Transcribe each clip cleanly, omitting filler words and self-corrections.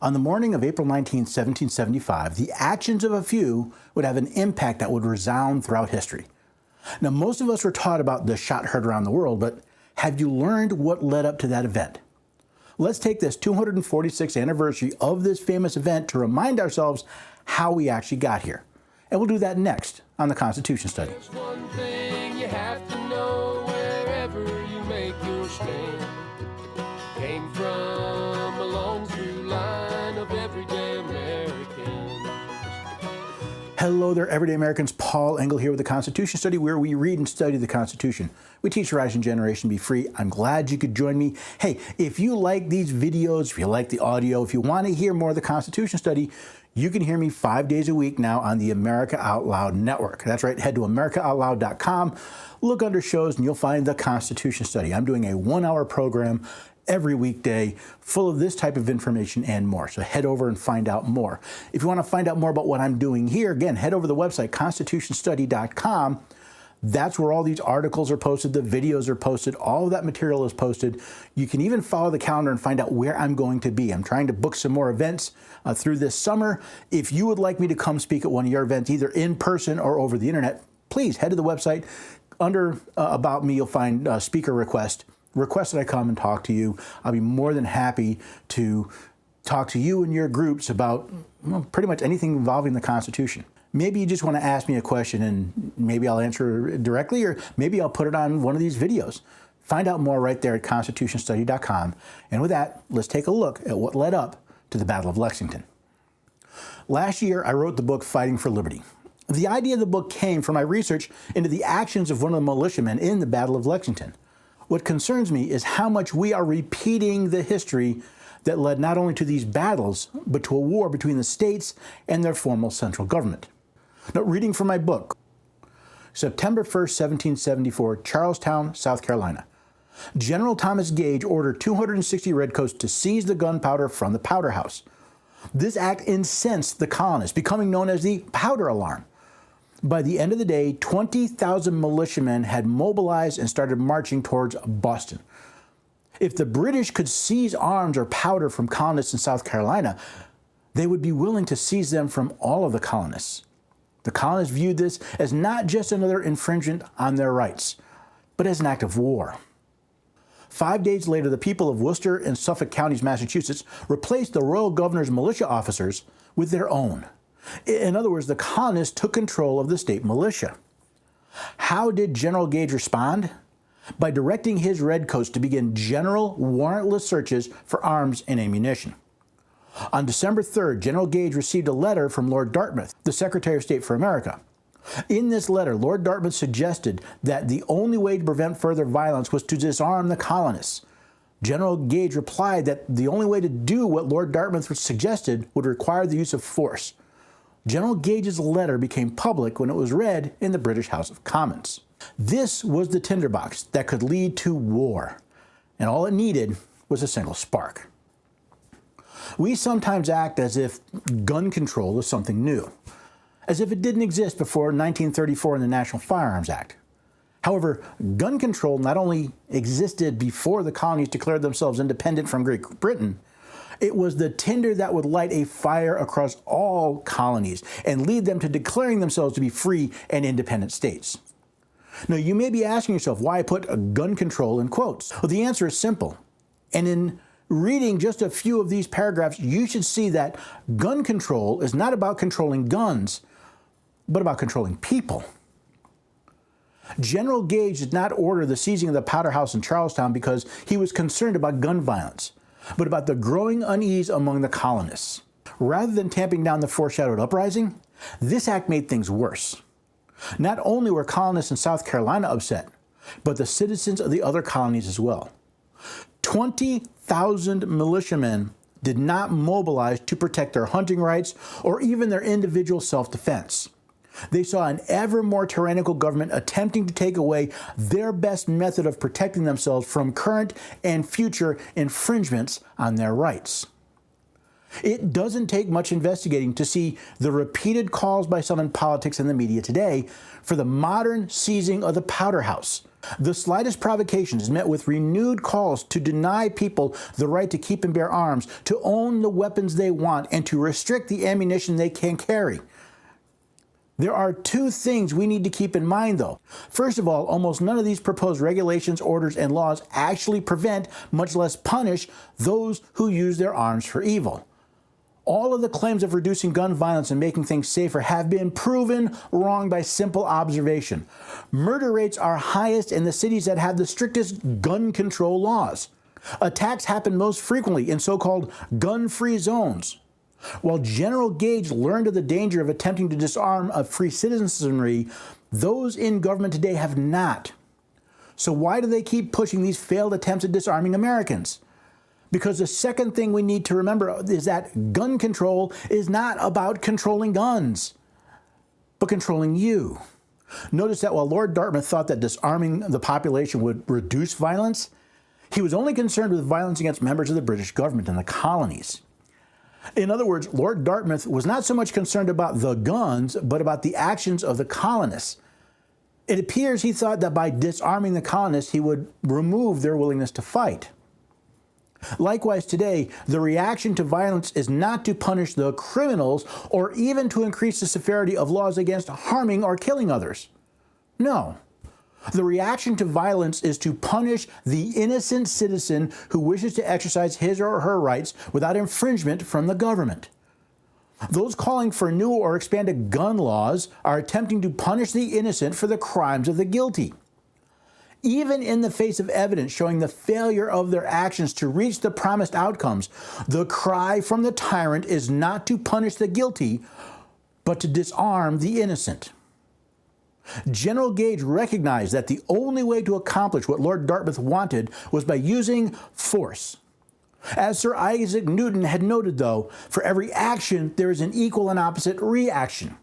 On the morning of April 19, 1775, the actions of a few would have an impact that would resound throughout history. Now, most of us were taught about the shot heard around the world, but have you learned what led up to that event? Let's take this 246th anniversary of this famous event to remind ourselves how we actually got here. And we'll do that next on the Constitution Study. There's one thing you have to know wherever you make your stand. Came from a long through line of everyday Americans. Hello there, everyday Americans. Paul Engel here with the Constitution Study, where we read and study the Constitution. We teach a rising generation to be free. I'm glad you could join me. Hey, if you like these videos, if you like the audio, if you want to hear more of the Constitution Study, you can hear me 5 days a week now on the America Out Loud Network. That's right, head to americaoutloud.com, look under shows, and you'll find the Constitution Study. I'm doing a 1-hour program every weekday full of this type of information and more. So head over and find out more. If you want to find out more about what I'm doing here, again, head over to the website, constitutionstudy.com. That's where all these articles are posted, the videos are posted, all of that material is posted. You can even follow the calendar and find out where I'm going to be. I'm trying to book some more events through this summer. If you would like me to come speak at one of your events, either in person or over the internet, please head to the website. Under About Me, you'll find speaker request. Request that I come and talk to you. I'll be more than happy to talk to you and your groups about pretty much anything involving the Constitution. Maybe you just want to ask me a question and maybe I'll answer it directly, or maybe I'll put it on one of these videos. Find out more right there at constitutionstudy.com. And with that, let's take a look at what led up to the Battle of Lexington. Last year, I wrote the book Fighting for Liberty. The idea of the book came from my research into the actions of one of the militiamen in the Battle of Lexington. What concerns me is how much we are repeating the history that led not only to these battles, but to a war between the states and their formal central government. Now, reading from my book, September 1st, 1774, Charlestown, South Carolina. General Thomas Gage ordered 260 redcoats to seize the gunpowder from the powder house. This act incensed the colonists, becoming known as the powder alarm. By the end of the day, 20,000 militiamen had mobilized and started marching towards Boston. If the British could seize arms or powder from colonists in South Carolina, they would be willing to seize them from all of the colonists. The colonists viewed this as not just another infringement on their rights, but as an act of war. 5 days later, the people of Worcester and Suffolk counties, Massachusetts, replaced the royal governor's militia officers with their own. In other words, the colonists took control of the state militia. How did General Gage respond? By directing his redcoats to begin general warrantless searches for arms and ammunition. On December 3rd, General Gage received a letter from Lord Dartmouth, the Secretary of State for America. In this letter, Lord Dartmouth suggested that the only way to prevent further violence was to disarm the colonists. General Gage replied that the only way to do what Lord Dartmouth suggested would require the use of force. General Gage's letter became public when it was read in the British House of Commons. This was the tinderbox that could lead to war, and all it needed was a single spark. We sometimes act as if gun control is something new, as if it didn't exist before 1934 in the National Firearms Act. However, gun control not only existed before the colonies declared themselves independent from Great Britain, it was the tinder that would light a fire across all colonies and lead them to declaring themselves to be free and independent states. Now, you may be asking yourself why I put gun control in quotes. Well, the answer is simple. And in reading just a few of these paragraphs, you should see that gun control is not about controlling guns, but about controlling people. General Gage did not order the seizing of the powder house in Charlestown because he was concerned about gun violence, but about the growing unease among the colonists. Rather than tamping down the foreshadowed uprising, this act made things worse. Not only were colonists in South Carolina upset, but the citizens of the other colonies as well. 20,000 militiamen did not mobilize to protect their hunting rights or even their individual self-defense. They saw an ever more tyrannical government attempting to take away their best method of protecting themselves from current and future infringements on their rights. It doesn't take much investigating to see the repeated calls by some in politics and the media today for the modern seizing of the powder house, The slightest provocation is met with renewed calls to deny people the right to keep and bear arms, to own the weapons they want, and to restrict the ammunition they can carry. There are two things we need to keep in mind, though. First of all, almost none of these proposed regulations, orders, and laws actually prevent, much less punish, those who use their arms for evil. All of the claims of reducing gun violence and making things safer have been proven wrong by simple observation. Murder rates are highest in the cities that have the strictest gun control laws. Attacks happen most frequently in so-called gun-free zones. While General Gage learned of the danger of attempting to disarm a free citizenry, those in government today have not. So why do they keep pushing these failed attempts at disarming Americans? Because the second thing we need to remember is that gun control is not about controlling guns, but controlling you. Notice that while Lord Dartmouth thought that disarming the population would reduce violence, he was only concerned with violence against members of the British government in the colonies. In other words, Lord Dartmouth was not so much concerned about the guns, but about the actions of the colonists. It appears he thought that by disarming the colonists, he would remove their willingness to fight. Likewise, today, the reaction to violence is not to punish the criminals or even to increase the severity of laws against harming or killing others. No. The reaction to violence is to punish the innocent citizen who wishes to exercise his or her rights without infringement from the government. Those calling for new or expanded gun laws are attempting to punish the innocent for the crimes of the guilty. Even in the face of evidence showing the failure of their actions to reach the promised outcomes, the cry from the tyrant is not to punish the guilty, but to disarm the innocent. General Gage recognized that the only way to accomplish what Lord Dartmouth wanted was by using force. As Sir Isaac Newton had noted, though, for every action there is an equal and opposite reaction.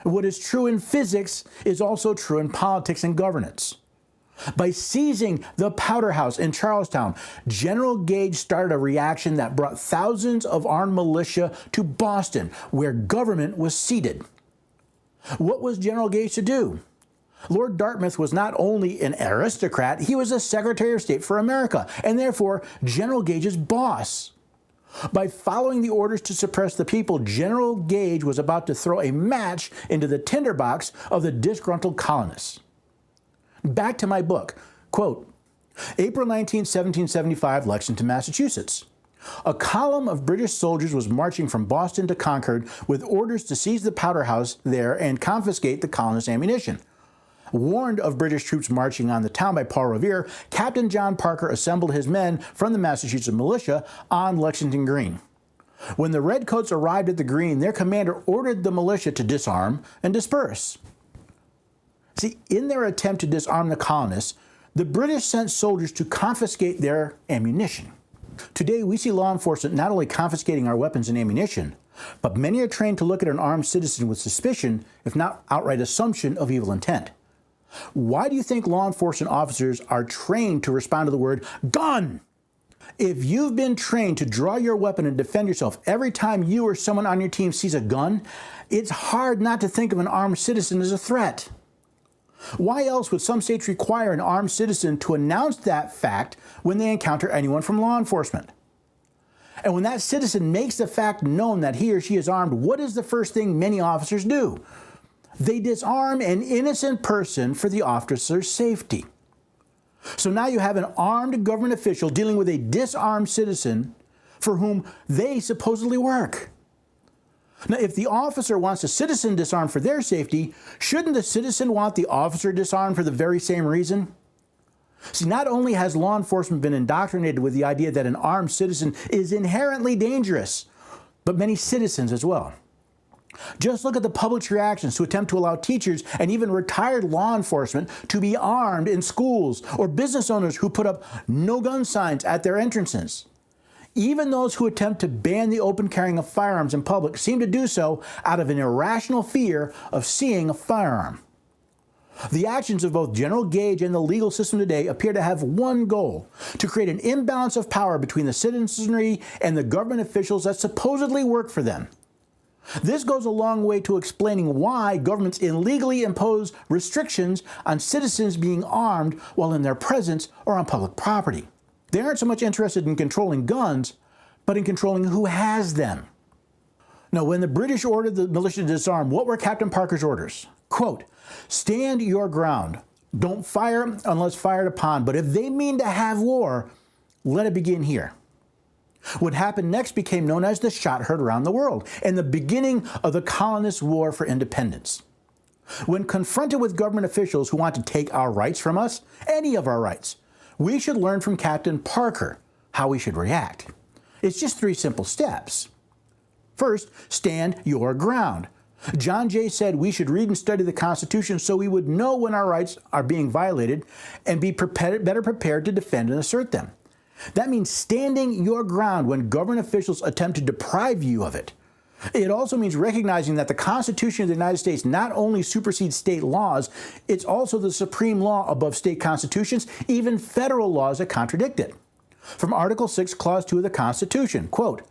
What is true in physics is also true in politics and governance. By seizing the Powder House in Charlestown, General Gage started a reaction that brought thousands of armed militia to Boston, where government was seated. What was General Gage to do? Lord Dartmouth was not only an aristocrat, he was the Secretary of State for America, and therefore General Gage's boss. By following the orders to suppress the people, General Gage was about to throw a match into the tinderbox of the disgruntled colonists. Back to my book. Quote, April 19, 1775, Lexington, Massachusetts. A column of British soldiers was marching from Boston to Concord with orders to seize the Powder House there and confiscate the colonists' ammunition. Warned of British troops marching on the town by Paul Revere, Captain John Parker assembled his men from the Massachusetts militia on Lexington Green. When the Redcoats arrived at the Green, their commander ordered the militia to disarm and disperse. See, in their attempt to disarm the colonists, the British sent soldiers to confiscate their ammunition. Today, we see law enforcement not only confiscating our weapons and ammunition, but many are trained to look at an armed citizen with suspicion, if not outright assumption, of evil intent. Why do you think law enforcement officers are trained to respond to the word gun? If you've been trained to draw your weapon and defend yourself every time you or someone on your team sees a gun, it's hard not to think of an armed citizen as a threat. Why else would some states require an armed citizen to announce that fact when they encounter anyone from law enforcement? And when that citizen makes the fact known that he or she is armed, what is the first thing many officers do? They disarm an innocent person for the officer's safety. So now you have an armed government official dealing with a disarmed citizen for whom they supposedly work. Now, if the officer wants a citizen disarmed for their safety, shouldn't the citizen want the officer disarmed for the very same reason? See, not only has law enforcement been indoctrinated with the idea that an armed citizen is inherently dangerous, but many citizens as well. Just look at the public's reactions to attempt to allow teachers and even retired law enforcement to be armed in schools, or business owners who put up no gun signs at their entrances. Even those who attempt to ban the open carrying of firearms in public seem to do so out of an irrational fear of seeing a firearm. The actions of both General Gage and the legal system today appear to have one goal: to create an imbalance of power between the citizenry and the government officials that supposedly work for them. This goes a long way to explaining why governments illegally impose restrictions on citizens being armed while in their presence or on public property. They aren't so much interested in controlling guns, but in controlling who has them. Now, when the British ordered the militia to disarm, what were Captain Parker's orders? Quote, "Stand your ground. Don't fire unless fired upon, but if they mean to have war, let it begin here." What happened next became known as the shot heard around the world and the beginning of the colonists' war for independence. When confronted with government officials who want to take our rights from us, any of our rights, we should learn from Captain Parker how we should react. It's just 3 simple steps. First, stand your ground. John Jay said we should read and study the Constitution so we would know when our rights are being violated and be better prepared to defend and assert them. That means standing your ground when government officials attempt to deprive you of it. It also means recognizing that the Constitution of the United States not only supersedes state laws, it's also the supreme law above state constitutions, even federal laws that contradict it. From Article 6, Clause 2 of the Constitution, quote,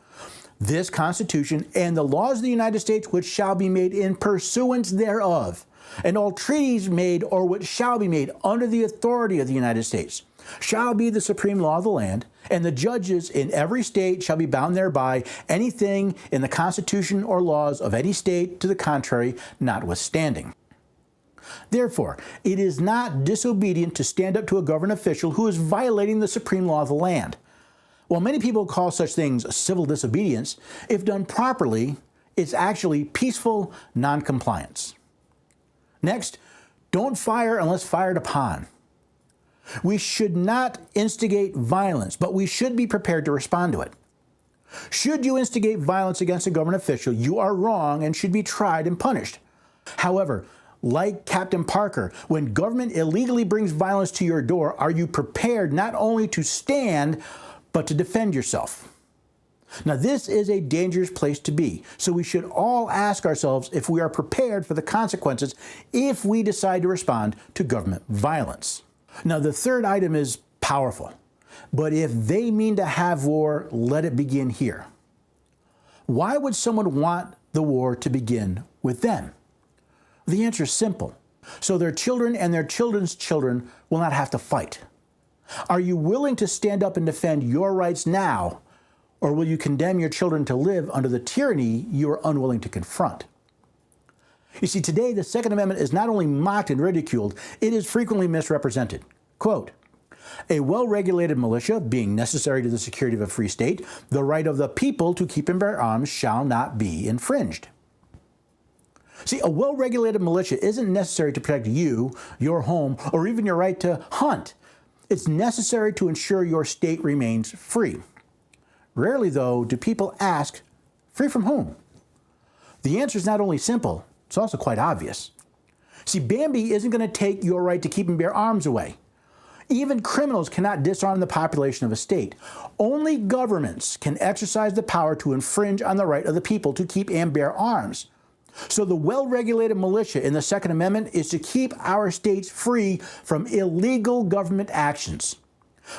"This Constitution and the laws of the United States which shall be made in pursuance thereof, and all treaties made or which shall be made under the authority of the United States, shall be the supreme law of the land, and the judges in every state shall be bound thereby, anything in the Constitution or laws of any state to the contrary notwithstanding." Therefore, it is not disobedient to stand up to a government official who is violating the supreme law of the land. While many people call such things civil disobedience, if done properly, it's actually peaceful noncompliance. Next, don't fire unless fired upon. We should not instigate violence, but we should be prepared to respond to it. Should you instigate violence against a government official, you are wrong and should be tried and punished. However, like Captain Parker, when government illegally brings violence to your door, are you prepared not only to stand, but to defend yourself? Now, this is a dangerous place to be, so we should all ask ourselves if we are prepared for the consequences if we decide to respond to government violence. Now, the third item is powerful, but if they mean to have war, let it begin here. Why would someone want the war to begin with them? The answer is simple, so their children and their children's children will not have to fight. Are you willing to stand up and defend your rights now, or will you condemn your children to live under the tyranny you are unwilling to confront? You see, today the Second Amendment is not only mocked and ridiculed, it is frequently misrepresented. Quote, "A well-regulated militia, being necessary to the security of a free state, the right of the people to keep and bear arms shall not be infringed." See, a well-regulated militia isn't necessary to protect you, your home, or even your right to hunt. It's necessary to ensure your state remains free. Rarely, though, do people ask, free from whom? The answer is not only simple, it's also quite obvious. See, Bambi isn't going to take your right to keep and bear arms away. Even criminals cannot disarm the population of a state. Only governments can exercise the power to infringe on the right of the people to keep and bear arms. So the well-regulated militia in the Second Amendment is to keep our states free from illegal government actions.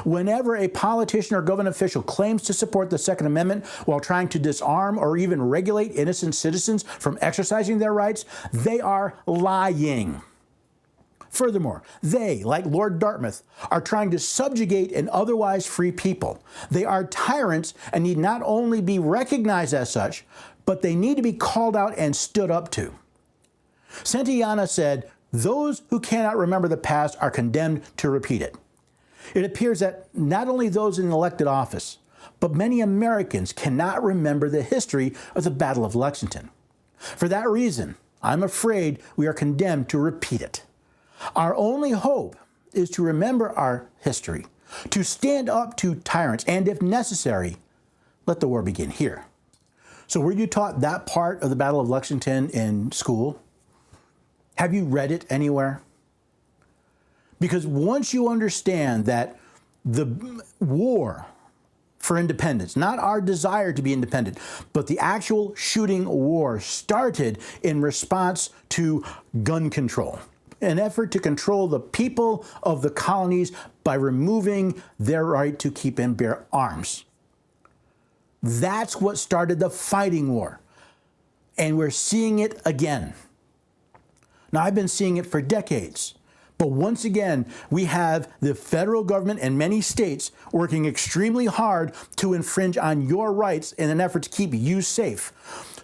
Whenever a politician or government official claims to support the Second Amendment while trying to disarm or even regulate innocent citizens from exercising their rights, they are lying. Furthermore, they, like Lord Dartmouth, are trying to subjugate an otherwise free people. They are tyrants and need not only be recognized as such, but they need to be called out and stood up to. Santayana said, "Those who cannot remember the past are condemned to repeat it." It appears that not only those in elected office, but many Americans cannot remember the history of the Battle of Lexington. For that reason, I'm afraid we are condemned to repeat it. Our only hope is to remember our history, to stand up to tyrants, and if necessary, let the war begin here. So were you taught that part of the Battle of Lexington in school? Have you read it anywhere? Because once you understand that the war for independence, not our desire to be independent, but the actual shooting war started in response to gun control, an effort to control the people of the colonies by removing their right to keep and bear arms. That's what started the fighting war. And we're seeing it again. Now, I've been seeing it for decades. But once again, we have the federal government and many states working extremely hard to infringe on your rights in an effort to keep you safe,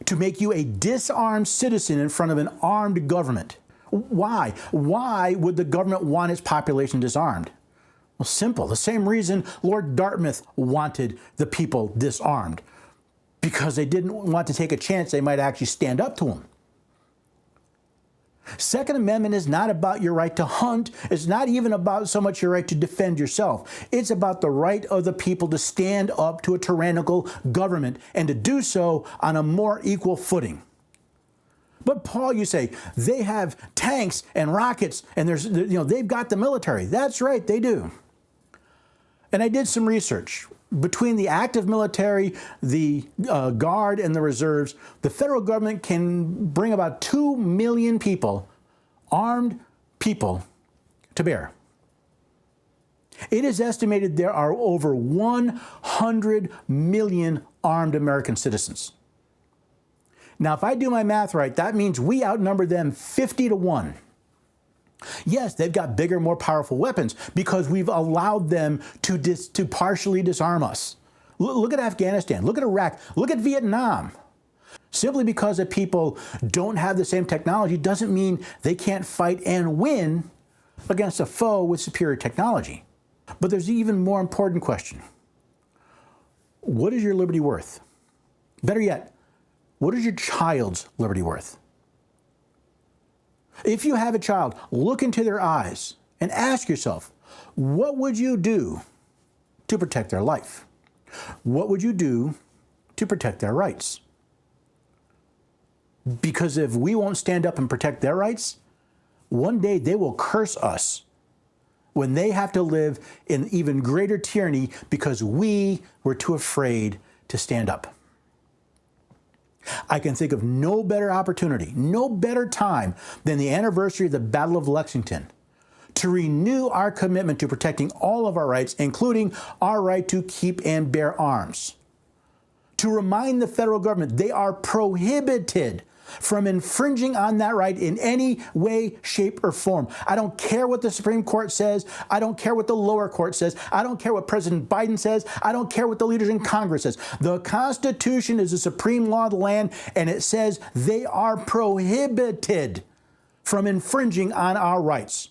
to make you a disarmed citizen in front of an armed government. Why? Why would the government want its population disarmed? Well, simple. The same reason Lord Dartmouth wanted the people disarmed, because they didn't want to take a chance they might actually stand up to him. Second Amendment is not about your right to hunt. It's not even about so much your right to defend yourself. It's about the right of the people to stand up to a tyrannical government and to do so on a more equal footing. But Paul, you say, they have tanks and rockets and they've got the military. That's right, they do. And I did some research. Between the active military, the Guard, and the reserves, the federal government can bring about 2 million people, armed people, to bear. It is estimated there are over 100 million armed American citizens. Now, if I do my math right, that means we outnumber them 50 to 1. Yes, they've got bigger, more powerful weapons because we've allowed them to partially disarm us. Look at Afghanistan, look at Iraq, look at Vietnam. Simply because the people don't have the same technology doesn't mean they can't fight and win against a foe with superior technology. But there's an even more important question. What is your liberty worth? Better yet, what is your child's liberty worth? If you have a child, look into their eyes and ask yourself, what would you do to protect their life? What would you do to protect their rights? Because if we won't stand up and protect their rights, one day they will curse us when they have to live in even greater tyranny because we were too afraid to stand up. I can think of no better opportunity, no better time than the anniversary of the Battle of Lexington to renew our commitment to protecting all of our rights, including our right to keep and bear arms. To remind the federal government they are prohibited from infringing on that right in any way, shape, or form. I don't care what the Supreme Court says. I don't care what the lower court says. I don't care what President Biden says. I don't care what the leaders in Congress says. The Constitution is the supreme law of the land, and it says they are prohibited from infringing on our rights.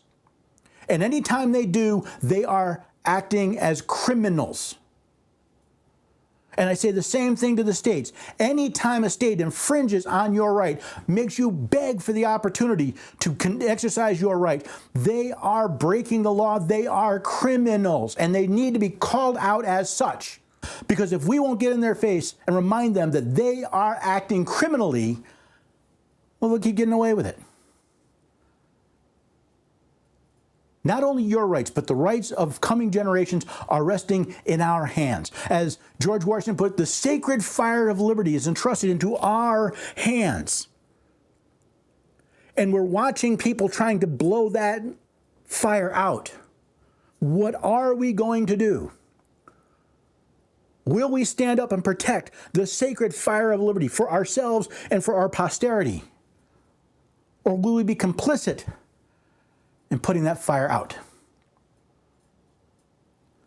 And anytime they do, they are acting as criminals. And I say the same thing to the states. Anytime a state infringes on your right, makes you beg for the opportunity to exercise your right, they are breaking the law. They are criminals, and they need to be called out as such. Because if we won't get in their face and remind them that they are acting criminally, well, they'll keep getting away with it. Not only your rights, but the rights of coming generations are resting in our hands. As George Washington put, the sacred fire of liberty is entrusted into our hands. And we're watching people trying to blow that fire out. What are we going to do? Will we stand up and protect the sacred fire of liberty for ourselves and for our posterity? Or will we be complicit in putting that fire out?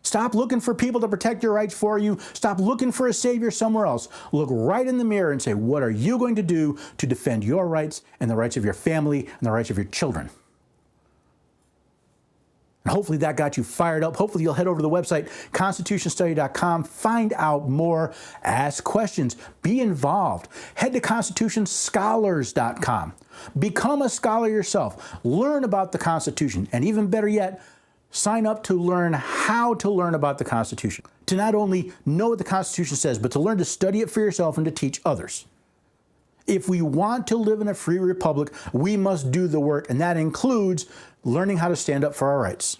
Stop looking for people to protect your rights for you. Stop looking for a savior somewhere else. Look right in the mirror and say, what are you going to do to defend your rights and the rights of your family and the rights of your children? And hopefully that got you fired up. Hopefully you'll head over to the website, constitutionstudy.com, find out more, ask questions, be involved. Head to constitutionscholars.com. Become a scholar yourself. Learn about the Constitution, and even better yet, sign up to learn how to learn about the Constitution. To not only know what the Constitution says, but to learn to study it for yourself and to teach others. If we want to live in a free republic, we must do the work, and that includes learning how to stand up for our rights.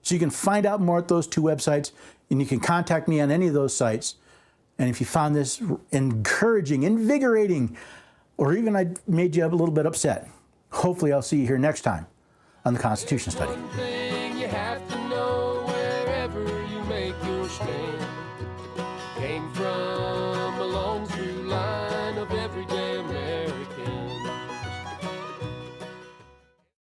So you can find out more at those two websites, and you can contact me on any of those sites. And if you found this encouraging, invigorating, or even I made you a little bit upset, hopefully I'll see you here next time on the Constitution Study. One thing you have to know wherever you make your stand.